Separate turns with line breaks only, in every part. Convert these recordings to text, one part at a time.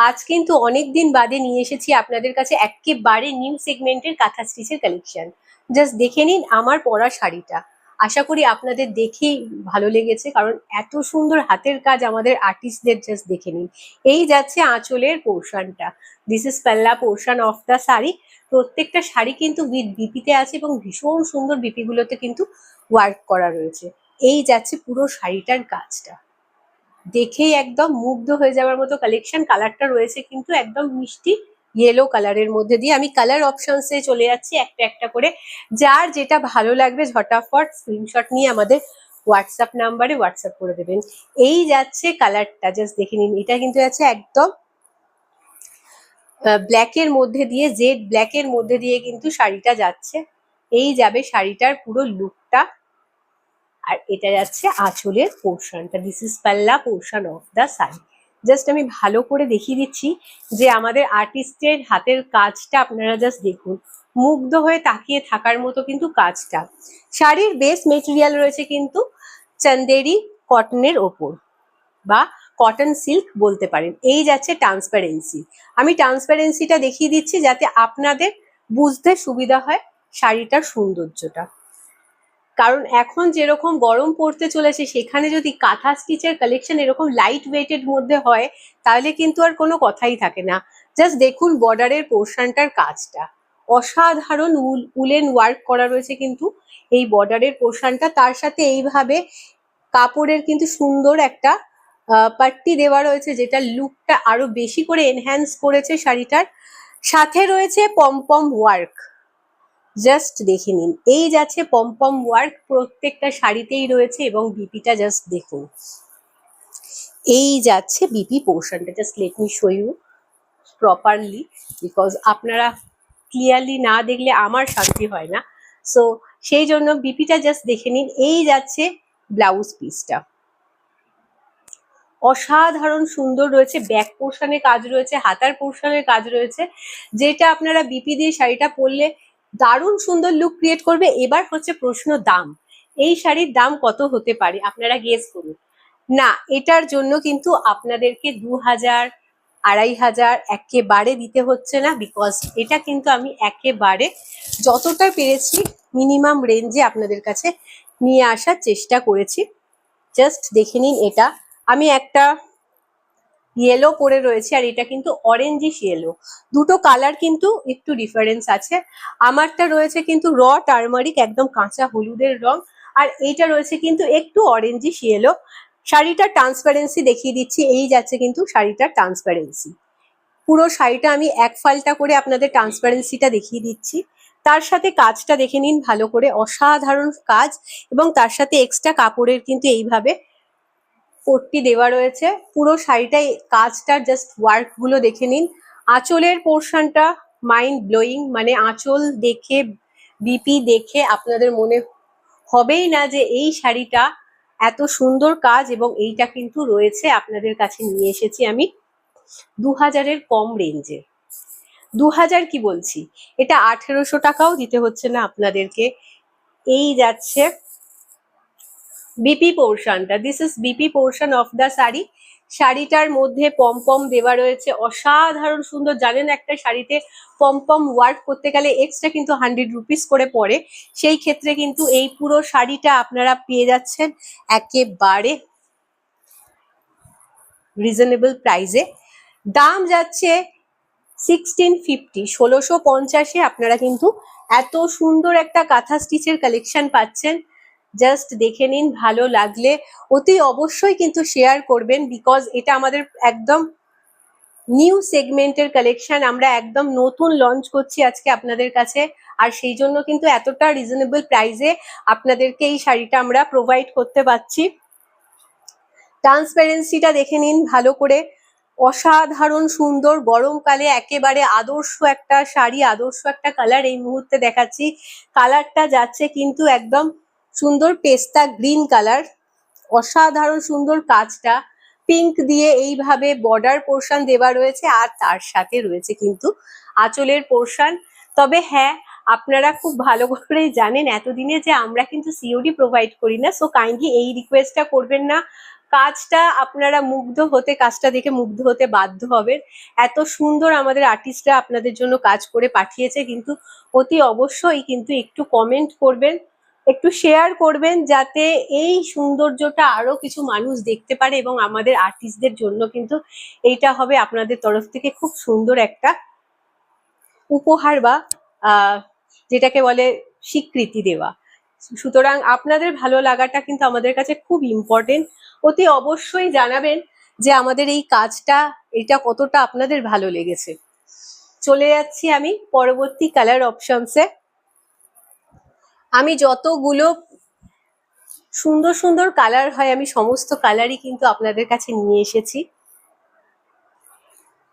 আজ কিন্তু অনেকদিন বাদে নিয়ে এসেছি আপনাদের কাছে একেবারে নিউ সেগমেন্টের কাঁথা স্টিচের কালেকশন। জাস্ট দেখে নিন আমার পরা শাড়িটা। আশা করি আপনাদের দেখেই ভালো লেগেছে, কারণ এত সুন্দর হাতের কাজ আমাদের আর্টিস্টদের। জাস্ট দেখে নিন, এই যাচ্ছে আঁচলের পোর্শনটা। দিস ইজ পাল্লা পোর্শন অফ দ্য শাড়ি। প্রত্যেকটা শাড়ি কিন্তু উইথ বিপিতে আছে এবং ভীষণ সুন্দর বিপি গুলোতে কিন্তু ওয়ার্ক করা রয়েছে। এই যাচ্ছে পুরো শাড়িটার কাজটা, দেখেই একদম মুগ্ধ হয়ে যাওয়ার মতো কালেকশন। কালারটা রয়েছে কিন্তু একদম মিষ্টি ইয়েলো কালারের মধ্যে দিয়ে। আমি কালার অপশনসে চলে যাচ্ছি একটা একটা করে। যার যেটা ভালো লাগবে ঝটাফট স্ক্রিনশট নিয়ে আমাদের হোয়াটসঅ্যাপ নাম্বারে হোয়াটসঅ্যাপ করে দেবেন। এই যাচ্ছে কালারটা, জাস্ট দেখে নিন। এটা কিন্তু আছে একদম ব্ল্যাকের মধ্যে দিয়ে, জেড ব্ল্যাকের মধ্যে দিয়ে কিন্তু শাড়িটা যাচ্ছে। এই যাবে শাড়িটার পুরো লুকটা। আর এটা যাচ্ছে আঁচলের পোর্শনটা। দিস ইজ পাল্লা portion of the sari. Just আমি ভালো করে দেখিয়ে দিচ্ছি যে আমাদের আর্টিস্টের হাতের কাজটা আপনারা জাস্ট দেখুন, মুগ্ধ হয়ে তাকিয়ে থাকার মতো কিন্তু কাজটা। শাড়ির বেস মেটেরিয়াল রয়েছে কিন্তু চান্দেরি কটনের ওপর বা কটন সিল্ক বলতে পারেন। এই যাচ্ছে ট্রান্সপারেন্সি। আমি ট্রান্সপারেন্সিটা দেখিয়ে দিচ্ছি যাতে আপনাদের বুঝতে সুবিধা হয় শাড়িটার সৌন্দর্যটা। কারণ এখন যেরকম গরম পড়তে চলেছে, সেখানে যদি কাঁথা স্টিচের কালেকশন এরকম লাইট ওয়েটের মধ্যে হয়, তাহলে কিন্তু আর কোনো কথাই থাকে না। জাস্ট দেখুন বর্ডারের পোর্শনটার কাজটা, অসাধারণ উলেন ওয়ার্ক করা রয়েছে কিন্তু এই বর্ডারের পোর্শনটা। তার সাথে এইভাবে কাপড়ের কিন্তু সুন্দর একটা পাট্টি দেওয়া রয়েছে, যেটা লুকটা আরো বেশি করে এনহ্যান্স করেছে শাড়িটার। সাথে রয়েছে পমপম ওয়ার্ক। জাস্ট দেখে নিন, এই যাচ্ছে পমপম ওয়ার্ক প্রত্যেকটা শাড়িতেই রয়েছে এবং বিপিটা জাস্ট দেখুন। এই যাচ্ছে বিপি পোর্শনটা। Just let me show you properly, because আপনারা ক্লিয়ারলি না দেখলে আমার শান্তি হয় না। সো সেই জন্য বিপিটা জাস্ট দেখে নিন। এই যাচ্ছে ব্লাউজ পিসটা, অসাধারণ সুন্দর রয়েছে। ব্যাক পোর্শনে কাজ রয়েছে, হাতার পোর্শনের কাজ রয়েছে, যেটা আপনারা বিপি দিয়ে শাড়িটা পরলে দারুণ সুন্দর লুক ক্রিয়েট করবে। এবার হচ্ছে প্রশ্ন দাম। এই শাড়ির দাম কত হতে পারে আপনারা গেস করুন। না, এটার জন্য কিন্তু আপনাদেরকে 2000 2500 একেবারে দিতে হচ্ছে না, বিকজ এটা কিন্তু আমি একেবারে যতটা পেরেছি মিনিমাম রেঞ্জে আপনাদের কাছে নিয়ে আসার চেষ্টা করেছি। জাস্ট দেখে নিন, এটা আমি একটা ইয়েলো পরে রয়েছে আর এটা কিন্তু অরেঞ্জিশ ইয়েলো। দুটো কালার কিন্তু একটু ডিফারেন্স আছে। আমারটা রয়েছে কিন্তু র টার্মারিক, একদম কাঁচা হলুদের রং, আর এইটা রয়েছে কিন্তু একটু অরেঞ্জিশ ইয়েলো। শাড়িটার ট্রান্সপারেন্সি দেখিয়ে দিচ্ছি। এই যাচ্ছে কিন্তু শাড়িটার ট্রান্সপারেন্সি। পুরো শাড়িটা আমি এক ফালটা করে আপনাদের ট্রান্সপারেন্সিটা দেখিয়ে দিচ্ছি। তার সাথে কাজটা দেখে নিন ভালো করে, অসাধারণ কাজ। এবং তার সাথে এক্সট্রা কাপড়ের কিন্তু এইভাবে পট্টি দেওয়া রয়েছে। পুরো শাড়িটাই কাজটার জাস্ট ওয়ার্ক গুলো দেখে নিন। আঁচলের পোর্শনটা মাইন্ড ব্লোয়িং, মানে আঁচল দেখে, বিপি দেখে আপনাদের মনে হবেই না যে এই শাড়িটা এত সুন্দর কাজ। এবং এইটা কিন্তু রয়েছে আপনাদের কাছে নিয়ে এসেছি আমি 2000-এর কম রেঞ্জে। 2000 কি বলছি, এটা 1800 টাকাও দিতে হচ্ছে না আপনাদেরকে। এই যাচ্ছে বিপি পোর্শনটা। This is BP portion of the sari. শাড়িটার মধ্যে পমপম দেওয়া রয়েছে, অসাধারণ সুন্দর। জানেন একটা শাড়িতে পমপম ওয়ার্ক করতে গেলে এক্সট্রা কিন্তু 100 রুপিস করে পড়ে। সেই ক্ষেত্রে কিন্তু এই পুরো শাড়িটা আপনারা পেয়ে যাচ্ছেন একেবারে রিজনেবল প্রাইসে। দাম যাচ্ছে 1650, 1650-এ আপনারা কিন্তু এত সুন্দর একটা কাঁথা স্টিচের কালেকশন পাচ্ছেন। জাস্ট দেখে নিন, ভালো লাগলে অতি অবশ্যই কিন্তু শেয়ার করবেন, বিকজ এটা আমাদের একদম নিউ সেগমেন্টের কালেকশন। আমরা একদম নতুন লঞ্চ করছি আজকে আপনাদের কাছে, আর সেই জন্য কিন্তু এতটা রিজনেবল প্রাইসে আপনাদেরকে এই শাড়িটা আমরা প্রোভাইড করতে পারছি। ট্রান্সপারেন্সিটা দেখে নিন ভালো করে, অসাধারণ সুন্দর। গরমকালে একেবারে আদর্শ একটা শাড়ি, আদর্শ একটা কালার এই মুহূর্তে দেখাচ্ছি। কালারটা যাচ্ছে কিন্তু একদম সুন্দর পেস্তা গ্রিন কালার। অসাধারণ সুন্দর কাজটা, পিঙ্ক দিয়ে এইভাবে বর্ডার পোর্শন দেওয়া রয়েছে, আর তার সাথে রয়েছে কিন্তু আঁচলের পোর্শন। তবে হ্যাঁ, আপনারা খুব ভালো করেই জানেন এতদিনে যে আমরা কিন্তু সিওডি প্রোভাইড করি না। সো কাইন্ডলি এই রিকোয়েস্টটা করবেন না, কাজটা আপনারা কাজটা দেখে মুগ্ধ হতে বাধ্য হবেন। এত সুন্দর আমাদের আর্টিস্টরা আপনাদের জন্য কাজ করে পাঠিয়েছে, কিন্তু অতি অবশ্যই কিন্তু একটু কমেন্ট করবেন, একটু শেয়ার করবেন, যাতে এই সৌন্দর্যটা আরো কিছু মানুষ দেখতে পারে, এবং আমাদের আর্টিস্টদের জন্য কিন্তু এইটা হবে আপনাদের তরফ থেকে খুব সুন্দর একটা উপহার, বা যেটাকে বলে স্বীকৃতি দেওয়া। সুতরাং আপনাদের ভালো লাগাটা কিন্তু আমাদের কাছে খুব ইম্পর্টেন্ট। অতি অবশ্যই জানাবেন যে আমাদের এই কাজটা, এটা কতটা আপনাদের ভালো লেগেছে। চলে যাচ্ছি আমি পরবর্তী কালার অপশনসে। আমি যতগুলো সুন্দর সুন্দর কালার হয়, আমি সমস্ত কালারই কিন্তু আপনাদের কাছে নিয়ে এসেছি।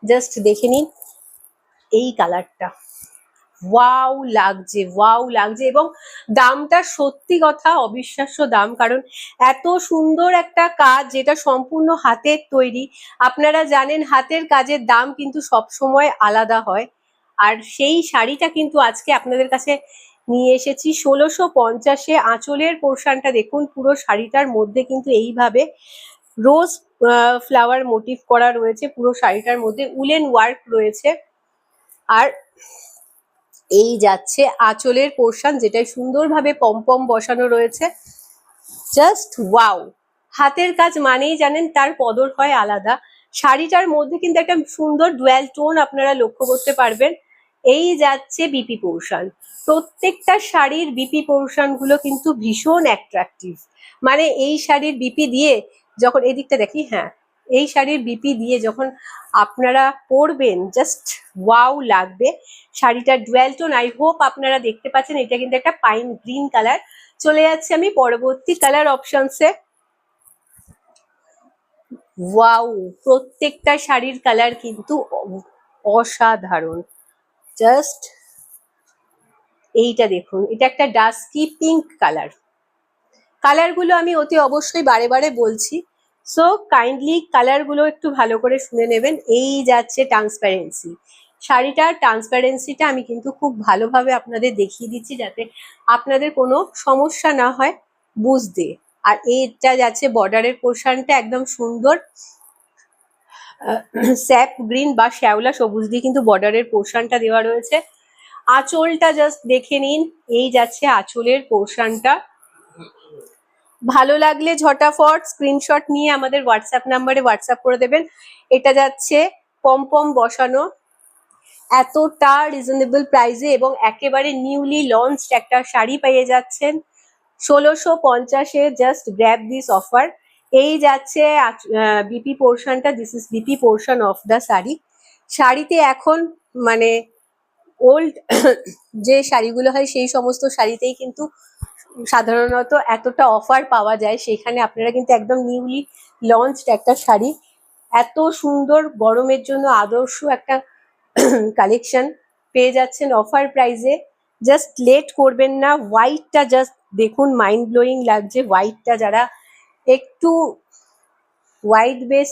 জাস্ট দেখে নিন এই কালারটা, ওয়াও লাগছে, ওয়াও লাগছে, এবং দামটা সত্যি কথা অবিশ্বাস্য দাম, কারণ এত সুন্দর একটা কাজ যেটা সম্পূর্ণ হাতের তৈরি। আপনারা জানেন হাতের কাজের দাম কিন্তু সব সময় আলাদা হয়, আর সেই শাড়িটা কিন্তু আজকে আপনাদের কাছে নিয়ে এসেছি 1650-এ। আঁচলের পোর্শনটা দেখুন, পুরো শাড়িটার মধ্যে কিন্তু এইভাবে রোজ ফ্লাওয়ার মোটিভ করা রয়েছে, পুরো শাড়িটার মধ্যে উলেন ওয়ার্ক রয়েছে। আর এই যাচ্ছে আঁচলের পোর্শন, যেটাই সুন্দরভাবে পমপম বসানো রয়েছে। Just wow! হাতের কাজ মানেই জানেন তার কদর হয় আলাদা। শাড়িটার মধ্যে কিন্তু একটা সুন্দর ডুয়াল টোন আপনারা লক্ষ্য করতে পারবেন। এই যাচ্ছে বিপি পোর্শন। প্রত্যেকটা শাড়ির বিপি পোর্শন গুলো কিন্তু ভীষণ অ্যাট্রাকটিভ। মানে এই শাড়ির বিপি দিয়ে যখন, এদিকটা দেখি, হ্যাঁ, এই শাড়ির বিপি দিয়ে যখন আপনারা পরবেন, জাস্ট ওয়াও লাগবে। শাড়িটার ডুয়াল টোন আই হোপ আপনারা দেখতে পাচ্ছেন, এটা কিন্তু একটা পাইন গ্রিন কালার। চলে যাচ্ছে আমি পরবর্তী কালার অপশনসে। ওয়াও! প্রত্যেকটা শাড়ির কালার কিন্তু অসাধারণ। জাস্ট এইটা দেখুন, এটা একটা ডাস্কি পিঙ্ক কালার। কালারগুলো আমি অতি অবশ্যই বারে বারে বলছি, সো কাইন্ডলি কালারগুলো একটু ভালো করে শুনে নেবেন। এই যাচ্ছে ট্রান্সপারেন্সি। শাড়িটার ট্রান্সপারেন্সিটা আমি কিন্তু খুব ভালোভাবে আপনাদের দেখিয়ে দিচ্ছি, যাতে আপনাদের কোনো সমস্যা না হয় বুঝতে। আর এইটা যাচ্ছে বর্ডারের পোর্শনটা একদম সুন্দর স্যাপ গ্রিন বা শ্যাওলা সবুজ দিয়ে কিন্তু বর্ডারের পোর্শনটা দেওয়া রয়েছে। আঁচলটা জাস্ট দেখে নিন, এই যাচ্ছে আঁচলের পোর্শনটা। ভালো লাগলে ঝটাফট স্ক্রিনশট নিয়ে আমাদের হোয়াটসঅ্যাপ নাম্বারে হোয়াটসঅ্যাপ করে দেবেন। এটা যাচ্ছে পমপম বসানো, এতটা রিজনেবল প্রাইসে, এবং একেবারে নিউলি লঞ্চড একটা শাড়ি পেয়ে যাচ্ছেন 1650-এ। Just grab this offer. এই যাচ্ছে বিপি পোর্শনটা, this is BP portion of the sari. শাড়িতে এখন মানে ওল্ড যে শাড়িগুলো হয় সেই সমস্ত শাড়িতেই কিন্তু সাধারণত এতটা অফার পাওয়া যায়, সেখানে আপনারা কিন্তু একদম নিউলি লঞ্চড একটা শাড়ি, এত সুন্দর গরমের জন্য আদর্শ একটা কালেকশন পেয়ে যাচ্ছেন অফার প্রাইসে। জাস্ট লেট করবেন না। হোয়াইটটা জাস্ট দেখুন, মাইন্ড ব্লোয়িং লাগছে হোয়াইটটা। যারা একটু হোয়াইট বেস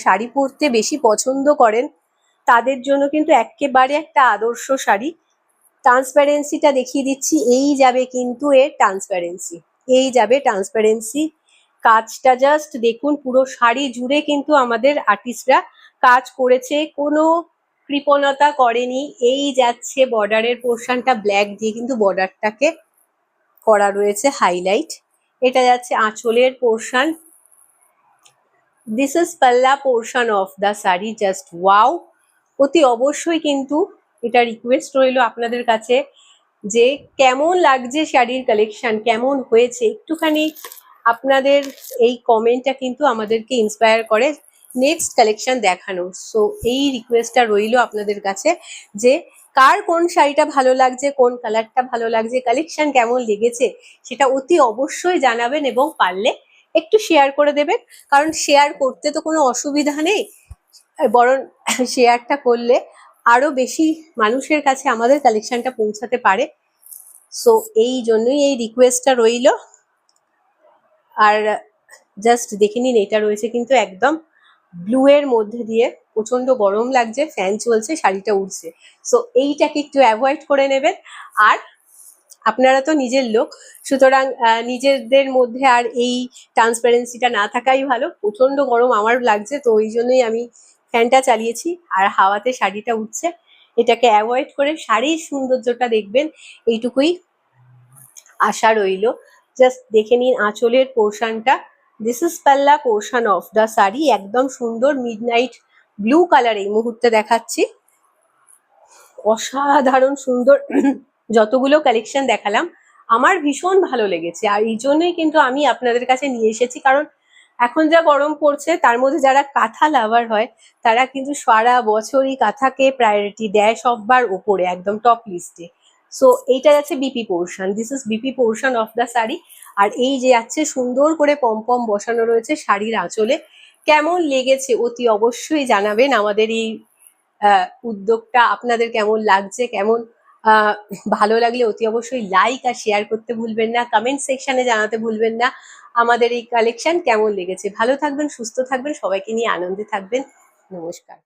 শাড়ি পরতে বেশি পছন্দ করেন, তাদের জন্য কিন্তু একেবারে একটা আদর্শ শাড়ি। ট্রান্সপারেন্সিটা দেখিয়ে দিচ্ছি, এই যাবে কিন্তু এর ট্রান্সপারেন্সি, এই যাবে ট্রান্সপারেন্সি। কাজটা জাস্ট দেখুন, পুরো শাড়ি জুড়ে কিন্তু আমাদের আর্টিস্টরা কাজ করেছে, কোনো কৃপণতা করেনি। এই যাচ্ছে বর্ডারের পোর্শনটা, ব্ল্যাক দিয়ে কিন্তু বর্ডারটাকে করা রয়েছে হাইলাইট। এটা যাচ্ছে আঁচলের পোর্শন। দিস ইজ পাল্লা portion of the sari. Just wow! অতি অবশ্যই কিন্তু এটা রিকোয়েস্ট রইলো আপনাদের কাছে যে কেমন লাগছে শাড়ির কালেকশন, কেমন হয়েছে, একটুখানি আপনাদের এই কমেন্টটা কিন্তু আমাদেরকে ইন্সপায়ার করে নেক্সট কালেকশন দেখানোর। সো এই রিকোয়েস্টটা রইলো আপনাদের কাছে যে কার কোন শাড়িটা ভালো লাগছে, কোন কালারটা ভালো লাগছে, কালেকশন কেমন লেগেছে, সেটা অতি অবশ্যই জানাবেন, এবং পারলে একটু শেয়ার করে দেবেন। কারণ শেয়ার করতে তো কোনো অসুবিধা নেই, বরং শেয়ারটা করলে আরো বেশি মানুষের কাছে আমাদের কালেকশনটা পৌঁছাতে পারে। সো এই জন্যই এই রিকোয়েস্টটা রইলো। আর জাস্ট দেখে নিন, এটা রয়েছে কিন্তু একদম ব্লু এর মধ্যে দিয়ে, প্রচন্ড গরম লাগছে, ফ্যান চলছে, শাড়িটা উড়ছে। সো এইটাকে একটু অ্যাভয়েড করে নেবেন। আর আপনারা তো নিজের লোক, সুতরাং নিজেদের মধ্যে আর এই ট্রান্সপারেন্সিটা না থাকাই ভালো। প্রচন্ড গরম আমার লাগছে, তো ওই জন্যই আমি ফ্যানটা চালিয়েছি আর হাওয়াতে শাড়িটা উঠছে। এটাকে অ্যাভয়েড করে শাড়ির সৌন্দর্যটা দেখবেন, এইটুকুই আশা রইল। জাস্ট দেখে নিন আঁচলের পোর্শনটা। দিস ইজ পাল্লা পোর্শন অফ দ্য শাড়ি, একদম সুন্দর মিডনাইট ব্লু কালার এই মুহূর্তে দেখাচ্ছি। অসাধারণ সুন্দর যতগুলো কালেকশন দেখালাম আমার ভীষণ ভালো লেগেছে, আর এই জন্যই কিন্তু আমি আপনাদের কাছে নিয়ে এসেছি। কারণ এখন যা গরম পড়ছে তার মধ্যে যারা কাঁথা লাভার হয় তারা কিন্তু সারা বছরই কাঁথাকে প্রায়োরিটি দেয় সবার ওপরে, একদম টপ লিস্টে। সো এইটা যাচ্ছে BP portion, this is BP portion of the sari. আর এই যে যাচ্ছে সুন্দর করে পম বসানো রয়েছে শাড়ির আঁচলে। কেমন লেগেছে অতি অবশ্যই জানাবেন। আমাদের এই উদ্যোগটা আপনাদের কেমন লাগছে, কেমন ভালো লাগলে অতি অবশ্যই লাইক আর শেয়ার করতে ভুলবেন না, কমেন্ট সেকশনে জানাতে ভুলবেন না আমাদের এই কালেকশন কেমন লেগেছে। ভালো থাকবেন, সুস্থ থাকবেন, সবাইকে নিয়ে আনন্দে থাকবেন। নমস্কার।